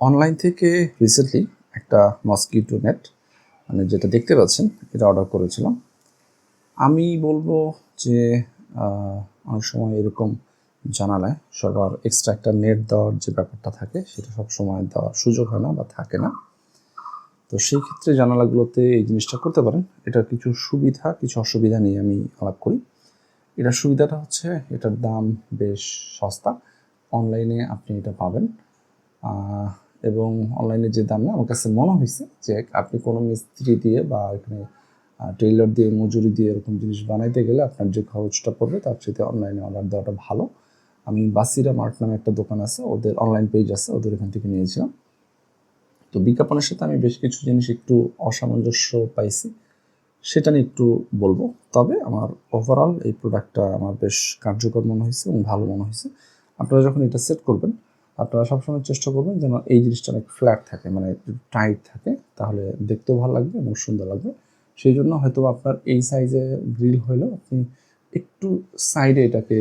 Online থেকে recently একটা mosquito net মানে যেটা দেখতে পাচ্ছেন এটা অর্ডার করেছিলাম। আমি বলবো যে অনেক সময় এরকম জানালায় সবার এক্সট্রা একটা নেট দেওয়ার যে ব্যাপারটা থাকে সেটা সব সময় দেওয়ার সুযোগ হয় না বা থাকে না। তো সেই ক্ষেত্রে জানালাগুলোতে এই জিনিসটা করতে পারেন। এটার কিছু সুবিধা কিছু অসুবিধা নিয়ে আমি আলাপ করি। এটার সুবিধাটা হচ্ছে এটার দাম বেশ সস্তা, অনলাইনে আপনি এটা পাবেন। এবং অনলাইনে যে দাম না আমার কাছে মনে হয়েছে যে আপনি কোনো মিস্ত্রি দিয়ে বা এখানে টেইলর দিয়ে মজুরি দিয়ে এরকম জিনিস বানাইতে গেলে আপনার যে খরচটা পড়বে তার সাথে অনলাইনে অর্ডার দেওয়াটা ভালো। আমি বাসিরা মার্ট নামে একটা দোকান আছে, ওদের অনলাইন পেজ আছে, ওদের এখান থেকে নিয়েছিলাম। তো বিজ্ঞাপনের সাথে আমি বেশ কিছু জিনিস একটু অসামঞ্জস্য পাইছি, সেটা নিয়ে একটু বলবো। তবে আমার ওভারঅল এই প্রোডাক্টটা আমার বেশ কার্যকর মনে হয়েছে এবং ভালো মনে হয়েছে। আপনারা যখন এটা সেট করবেন আপনারা সবসময় চেষ্টা করবেন যেন এই জিনিসটা অনেক ফ্ল্যাট থাকে, মানে টাইট থাকে, তাহলে দেখতেও ভালো লাগবে এবং সুন্দর লাগবে। সেই জন্য হয়তো আপনার এই সাইজে গ্রিল হলেও আপনি একটু সাইডে এটাকে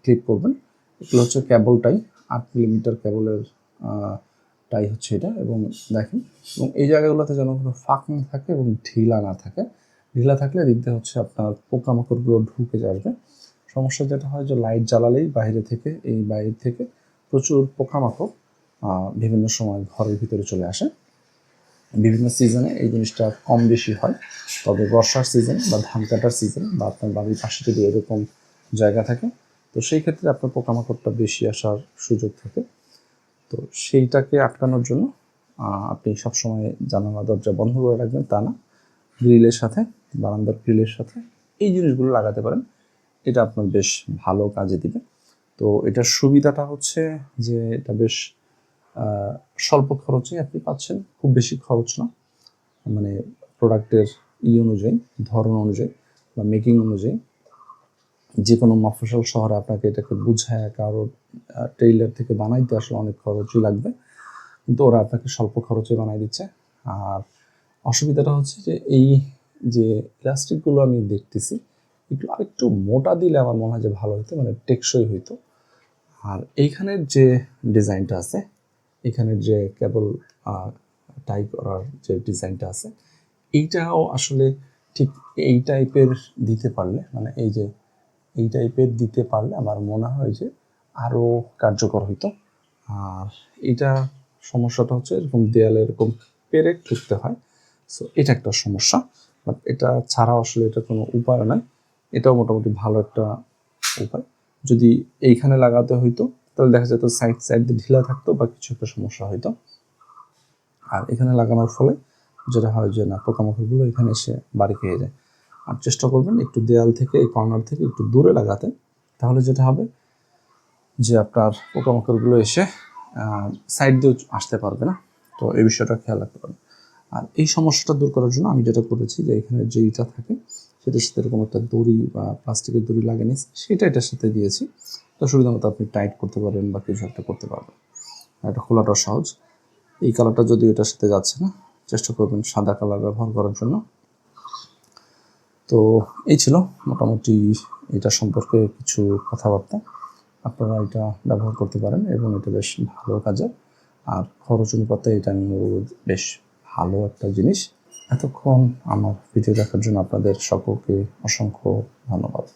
ক্লিপ করবেন। এগুলো হচ্ছে কেবলটাই 8 মিলিমিটার কেবলের টাই হচ্ছে এটা। এবং দেখেন, এবং এই জায়গাগুলোতে যেন কোনো ফাঁক না থাকে এবং ঢিলা না থাকে। ঢিলা থাকলে দিকতে হচ্ছে আপনার পোকামাকড়গুলো ঢুকে যাবে। সমস্যা যেটা হয় যে লাইট জ্বালালেই বাইরে থেকে প্রচুর পোকামাকড় বিভিন্ন সময় ঘরের ভিতরে চলে আসে। বিভিন্ন সিজনে এই জিনিসটা কম বেশি হয়, তবে বর্ষার সিজন বা ধান কাটার সিজন বা আপনার বাড়ির পাশে যদি এরকম জায়গা থাকে তো সেই ক্ষেত্রে আপনার পোকামাকড়টা বেশি আসার সুযোগ থাকে। তো সেইটাকে আটকানোর জন্য আপনি সবসময় জানালা দরজা বন্ধ করে রাখবেন তা না, গ্রিলের সাথে, বারান্দার গ্রিলের সাথে এই জিনিসগুলো লাগাতে পারেন। এটা আপনার বেশ ভালো কাজে দিবে। তো এটার সুবিধাটা হচ্ছে যে এটা বেশ স্বল্প খরচে আপনি পাচ্ছেন, খুব বেশি খরচ না, মানে প্রোডাক্টের অনুযায়ী, ধরন অনুযায়ী বা মেকিং অনুযায়ী। যে কোনো মফস্বল শহরে আপনাকে এটাকে বুঝায় কারো টেইলার থেকে বানাইতে আসলে অনেক খরচই লাগবে, কিন্তু ওরা আপনাকে স্বল্প খরচে বানাই দিচ্ছে। আর অসুবিধাটা হচ্ছে যে এই যে ইলাস্টিকগুলো আমি দেখতেছি এগুলো আরেকটু মোটা দিলে আমার মনে হয় যে ভালো হতো, মানে টেকসই হইতো। আর এইখানের যে ডিজাইনটা আছে, এখানের যে কেবল টাই করার যে ডিজাইনটা আছে এইটাও আসলে ঠিক এই টাইপের দিতে পারলে, মানে এই টাইপের দিতে পারলে আমার মনে হয় যে আরও কার্যকর হইতো। আর এইটা সমস্যাটা হচ্ছে এরকম দেয়ালে এরকম পেরেক ঠুকতে হয়, সো এটা একটা সমস্যা। বাট এটা ছাড়াও আসলে এটা কোনো উপায় নাই, এটাও মোটামুটি ভালো একটা উপায়। যদি এইখানে লাগাতে হইতো তাহলে দেখা যেত সাইড দিয়ে ঢিলা থাকতো বা কিছু একটা সমস্যা হইতো। আর এখানে লাগানোর ফলে যেটা হয় যে না, পোকামাকড়গুলো এখানে এসে বাড়ি খেয়ে যায়। আর চেষ্টা করবেন একটু দেয়াল থেকে, এই কর্নার থেকে একটু দূরে লাগাতে, তাহলে যেটা হবে যে আপনার পোকামাকড়গুলো এসে সাইড দিয়েও আসতে পারবে না। তো এই বিষয়টা খেয়াল রাখতে পারেন। আর এই সমস্যাটা দূর করার জন্য আমি যেটা করেছি যে এখানে যে ইটা থাকে সেটার সাথে এরকম একটা দড়ি বা প্লাস্টিকের দড়ি লাগিয়ে নিয়েছি, সেটা এটার সাথে দিয়েছি। তো সুবিধা মতো আপনি টাইট করতে পারেন বা কিছু একটা করতে পারবেন। এটা খোলাটা সহজ। এই কালারটা যদি এটার সাথে যাচ্ছে না, চেষ্টা করবেন সাদা কালার ব্যবহার করার জন্য। তো এই ছিল মোটামুটি এটা সম্পর্কে কিছু কথাবার্তা। আপনারা এটা ব্যবহার করতে পারেন এবং এটা বেশ ভালো কাজের। আর খরচ অনুপাতে এটা বেশ ভালো একটা জিনিস। এতক্ষণ আমার ভিডিও দেখার জন্য আপনাদের সকলকে অসংখ্য ধন্যবাদ।